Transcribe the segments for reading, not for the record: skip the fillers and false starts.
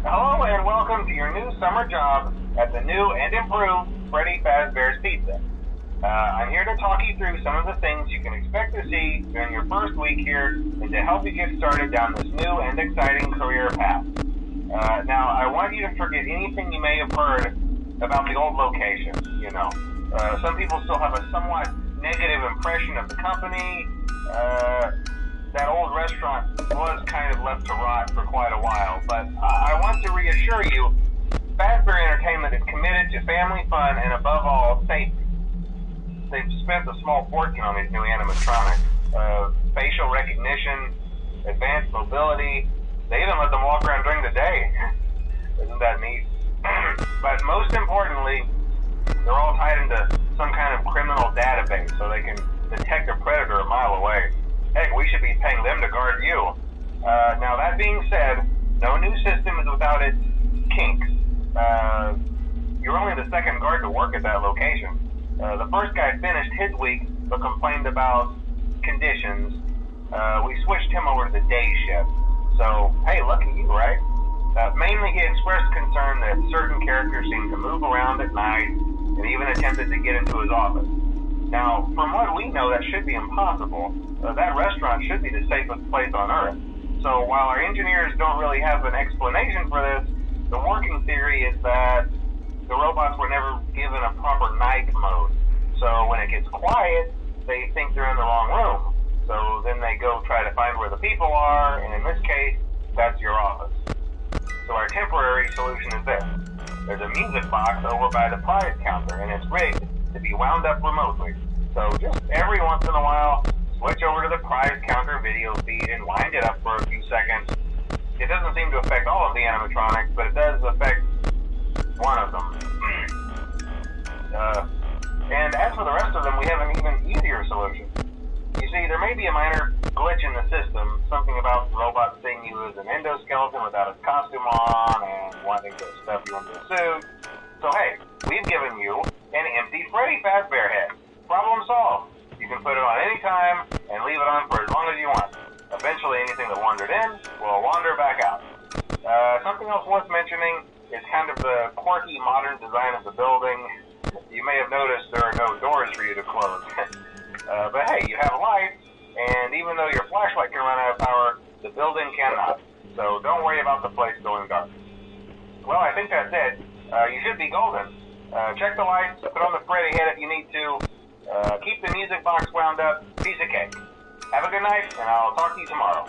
Hello and welcome to your new summer job at the new and improved Freddy Fazbear's Pizza. I'm here to talk you through some of the things you can expect to see during your first week here and to help you get started down this new and exciting career path. Now, I want you to forget anything you may have heard about the old location, some people still have a somewhat negative impression of the company. That old restaurant was kind of left to rot for quite a while, but I want to reassure you, Fazbear Entertainment is committed to family fun and above all, safety. They've spent a small fortune on these new animatronics. Facial recognition, advanced mobility, they even let them walk around during the day. Isn't that neat? But most importantly, they're all tied into some kind of criminal database so they can detect a predator a mile away. Heck, we should be paying them to guard you. Now that being said, no new system is without its kinks. You're only the second guard to work at that location. The first guy finished his week but complained about conditions. We switched him over to the day shift. So, hey, lucky you, right? Mainly he expressed concern that certain characters seemed to move around at night and even attempted to get into his office. Now, from what we know, that should be impossible. That restaurant should be the safest place on Earth. So while our engineers don't really have an explanation for this, the working theory is that the robots were never given a proper night mode. So when it gets quiet, they think they're in the wrong room. So then they go try to find where the people are, and in this case, that's your office. So our temporary solution is this. There's a music box over by the prize counter, and it's rigged to be wound up remotely. So just every once in a while, switch over to the prize counter video feed and wind it up for a few seconds. It doesn't seem to affect all of the animatronics, but it does affect one of them. And as for the rest of them, we have an even easier solution. You see, there may be a minor glitch in the system, something about the robot seeing you as an endoskeleton without his costume on and wanting to stuff you into a suit. So hey, we've given you an empty Freddy Fazbear head. Problem solved. You can put it on any time and leave it on for as long as you want. Eventually anything that wandered in will wander back out. Something else worth mentioning is kind of the quirky modern design of the building. You may have noticed there are no doors for you to close. But hey, you have lights, and even though your flashlight can run out of power, the building cannot. So don't worry about the place going dark. Well, I think that's it. You should be golden. Check the lights, put on the Freddy head if you need to. Keep the music box wound up. Piece of cake. Have a good night, and I'll talk to you tomorrow.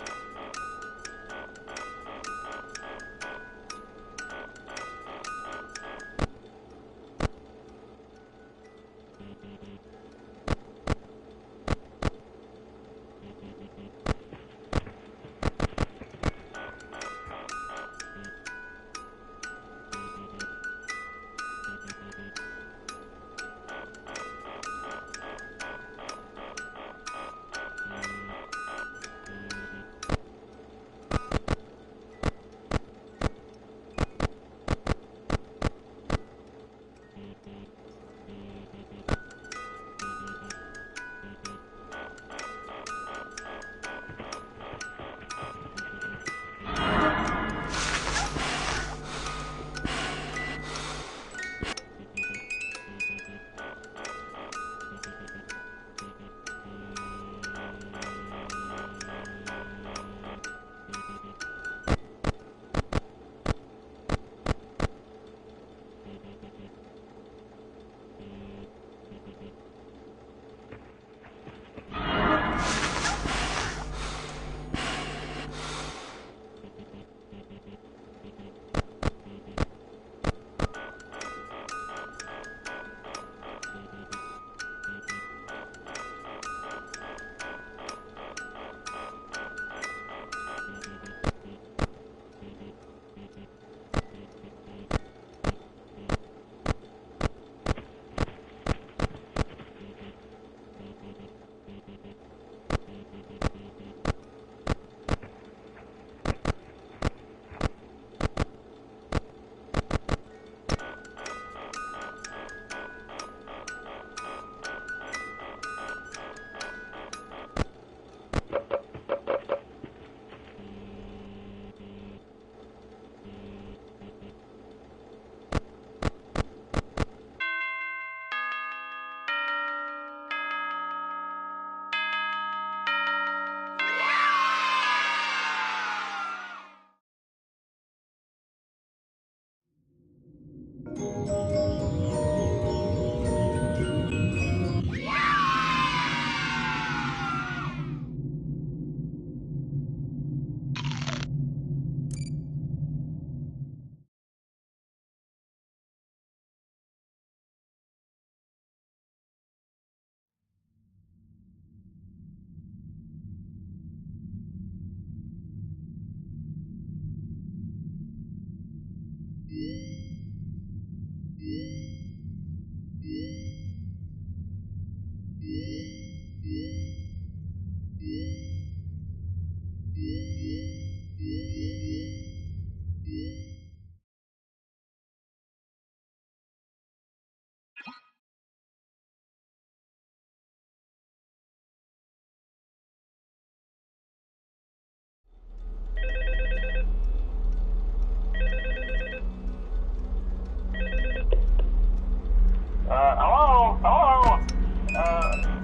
Hello? Hello?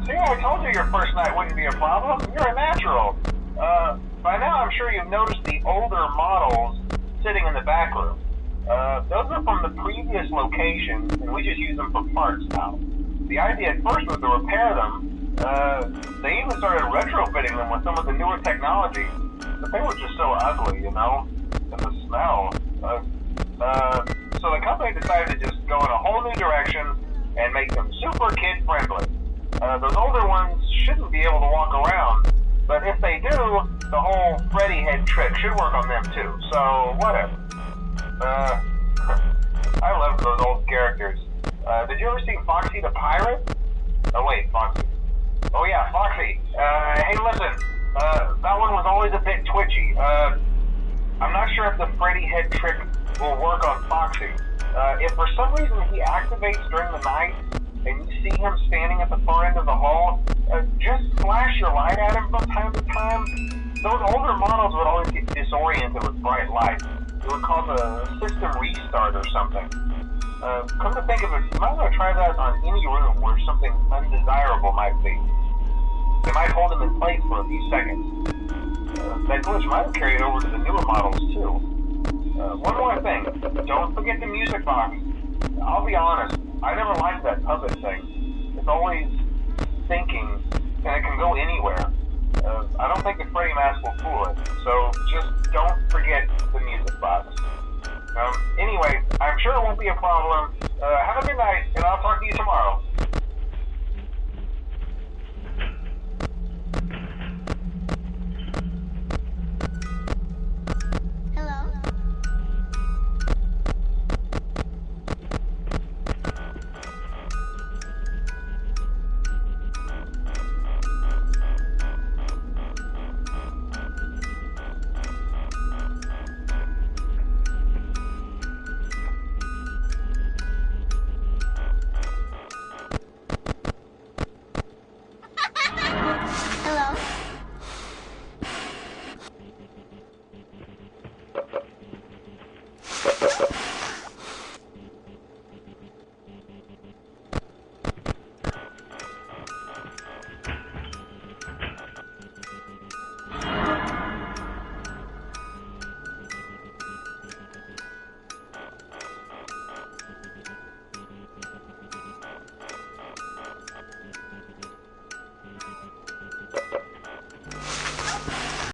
See, I told you your first night wouldn't be a problem. You're a natural. By now I'm sure you've noticed the older models sitting in the back room. Those are from the previous location, and we just use them for parts now. The idea at first was to repair them. They even started retrofitting them with some of the newer technology, but they were just so ugly, you know? And the smell. So the company decided to just go in a whole new direction and make them super kid-friendly. Those older ones shouldn't be able to walk around, but if they do, the whole Freddy head trick should work on them too, so whatever. I love those old characters. Did you ever see Foxy the Pirate? Oh wait, Foxy. Oh yeah, Foxy. Hey listen, that one was always a bit twitchy. I'm not sure if the Freddy head trick will work on Foxy. If for some reason he activates during the night, and you see him standing at the far end of the hall, just flash your light at him from time to time. Those older models would always get disoriented with bright light. It would cause a system restart or something. Come to think of it, you might want to try that on any room where something undesirable might be. They might hold him in place for a few seconds. That glitch might have carried over to the newer models too. One more thing, don't forget the music box. I'll be honest, I never liked that puppet thing. It's always thinking, and it can go anywhere. I don't think the Freddy mask will fool it, so just don't forget the music box. Anyway, I'm sure it won't be a problem. Have a good night, and I'll talk to you tomorrow.